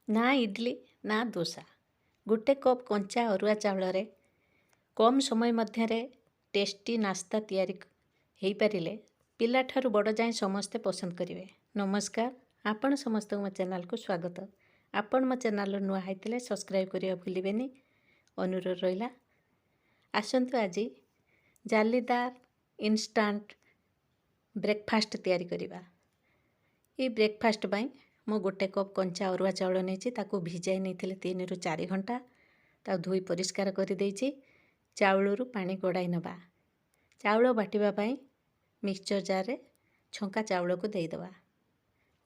ना इडली ना दोसा गोटे कप कंचा अरुआ चाउल कम समय मध्य टेस्टी नास्ता तैयारी हो पारे पिला ठारू बड़ जाए समस्ते पसंद करेंगे। नमस्कार, आपण समस्त मो चैनल को स्वागत। आपण मो चैनल नुआ होते सब्सक्राइब करने भूलें। अनुरोध रहा आसतु आज जालीदार इंस्टांट ब्रेकफास्ट तैयारी करवा। ये ब्रेकफास्ट पाई मु गोटे कप कंचा अरुआ चाउल नहीं भिजाई नहीं 3 ରୁ 4 घंटा ता धोई परिष्कार कर चाउल पानी गड़ाई नवा। चाउल बाटिबा पाई मिक्सचर जार रे छंका चाउल को देदेवा।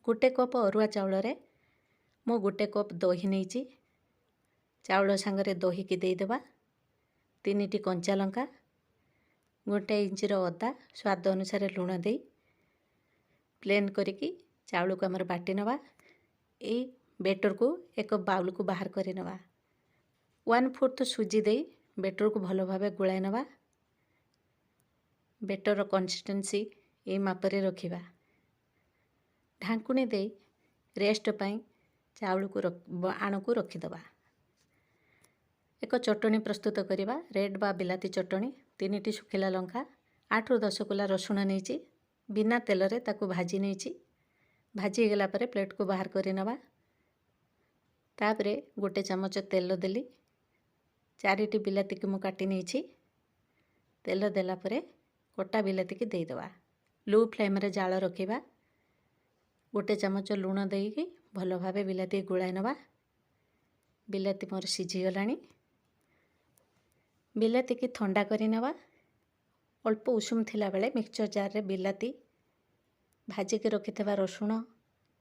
गोटे कप अरुआ चाउल रे मु गोटे कप दही नहीं चाउल सांगरे दही की देदेवा। 3टी कंचा लंका 1 इंचर अदा स्वाद अनुसार लुण दे प्लेन करिकी चाउल को आमर बाटी नवा। ये बेटर को एक बाउल को बाहर कर नवा। 1/4 सुजी दे बेटर को भल भाव गुलाई नवा। बेटर कंसिस्टेंसी ये मापरे रखिबा। ढांकुणी दे रेस्ट पाई चाउल को आण को रखिदबा। एक चटनी प्रस्तुत करिबा। रेड बा बिलाती चटनी 3टी सुखिला लंका 8 ରୁ 10 कोला रसुण नहीं बिना तेल रे ताकू भाजी नहीं भाजी गला परे प्लेट को बाहर कर नवा। तापरे गोटे चमच तेल देली 4टी बिलाती की मु काटी नहीं तेल देला परे कटा बिलाती की देदेवा। लो फ्लेम रे जाल रखिबा। गोटे चमच लुण देकी भल भाव बिलाती गुड़ाई नवा। बिलाती मोर सिझी गलानी। बिलाती की ठंडा करी नवा। अल्प उषुम थिला बेले मिक्सचर जार रे बिलाती भाजी के रखिथवा रसुण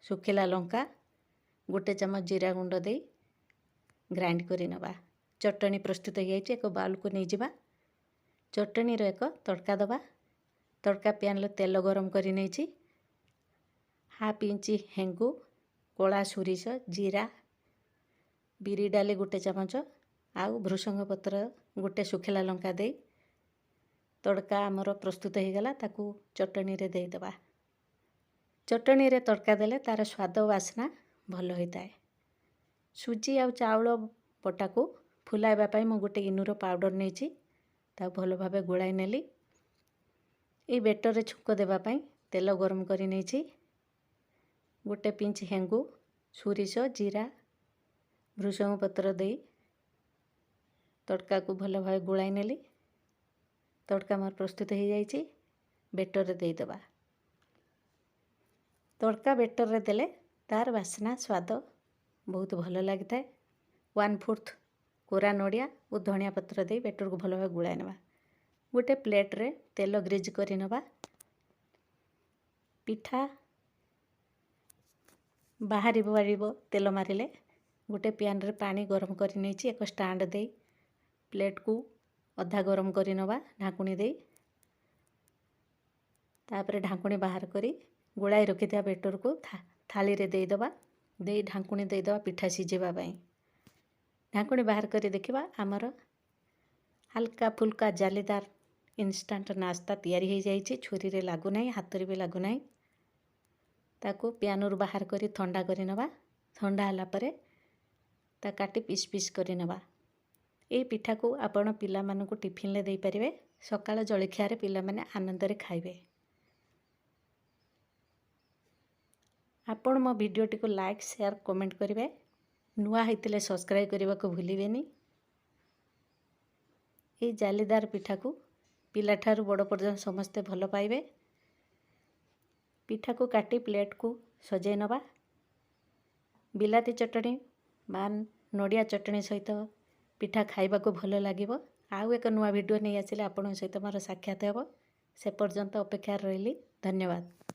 सुखिला लंका गोटे चमच जीरा गुंड दे ग्राइंड करी नवा। चटनी प्रस्तुत हो जाए। एक बाउल को नहीं जिबा। चटनी रो एक तड़का दबा। तड़का पैन रे तेल गरम करी नहीं 1/2 इंच हेंगु कला सोरिष जीरा बिरी डाली गोटे चमच आउ भृषंग पत्र गोटे सुखिला लंका दे तड़का आमर प्रस्तुत हो गला। ताकू चटनी रे दे दबा। चटनी रे तड़का देले तार स्वाद वासना भल होता है। सुजी आ चाउल बटा को फुलाइबा पाई मु गोटे इनुर पाउडर नहीं भल भाव गोलाई नेली। ये बेटर रे छुक देबा पाई तेल गरम करी नहीं गोटे पिंच हेंगु सोरिष जीरा भृषंग पत्र दे तड़का को भल भाव गोलाई नेली। तड़का मोर प्रस्तुत हो जाए। बेटर रे दे दबा। तड़का बेटर रे देले तार वासना स्वाद बहुत भल लगी था। 1/4 कोरा नड़िया और धनिया पत्र दे बेटर को भल भाव गुड़ाई नवा। गोटे प्लेट रे तेल ग्रीज करी नवा। पिठा बाहरी बारिबो तेल मारिले गोटे पैन रे पानी गरम करी नहीं एक स्टैंड दे प्लेट को अधा गरम करी नवा। ढांकुणी दे तापरे ढांकुणी बाहर करी गोलाई रखिथा बेटर को थाली रे दे दबा। दे ढांकुणी दे दबा पिठा सिझेबा पाई। ढांकुणी बाहर करी देखिबा आमर हल्का फुल्का जालीदार इंस्टांट नास्ता तैयारी हो जाए। छुरी रे लागू नहीं हाथ रे भी लागू नहीं। ताकू पैन रू बाहर करी ठंडा करी नवा। ठंडा हला परे ता काटी पीस पीस करी नवा। ये पिठा को आपण पिला मानकु टिफिन ले दे परिवे। सकाळ जळखिया रे पिला माने आनंद रे खाइबे। आपण मो वीडियो टी को लाइक शेयर कमेंट करेंगे। नुआ होते सब्सक्राइब करने को भूलें। ये जालीदार पिठा को पिला ठारू बड़ पर्यंत समस्ते भल पाइबे। पिठा को काटी प्लेट को सजाई नवा। बिलाती चटनी बा नड़िया चटनी सहित पिठा खाइबा को भल लगे। आउ एक नुआ वीडियो नहीं आसिले आपण सहित मोर साक्षात हेबो। से पर्यंत अपेक्षा रही। धन्यवाद।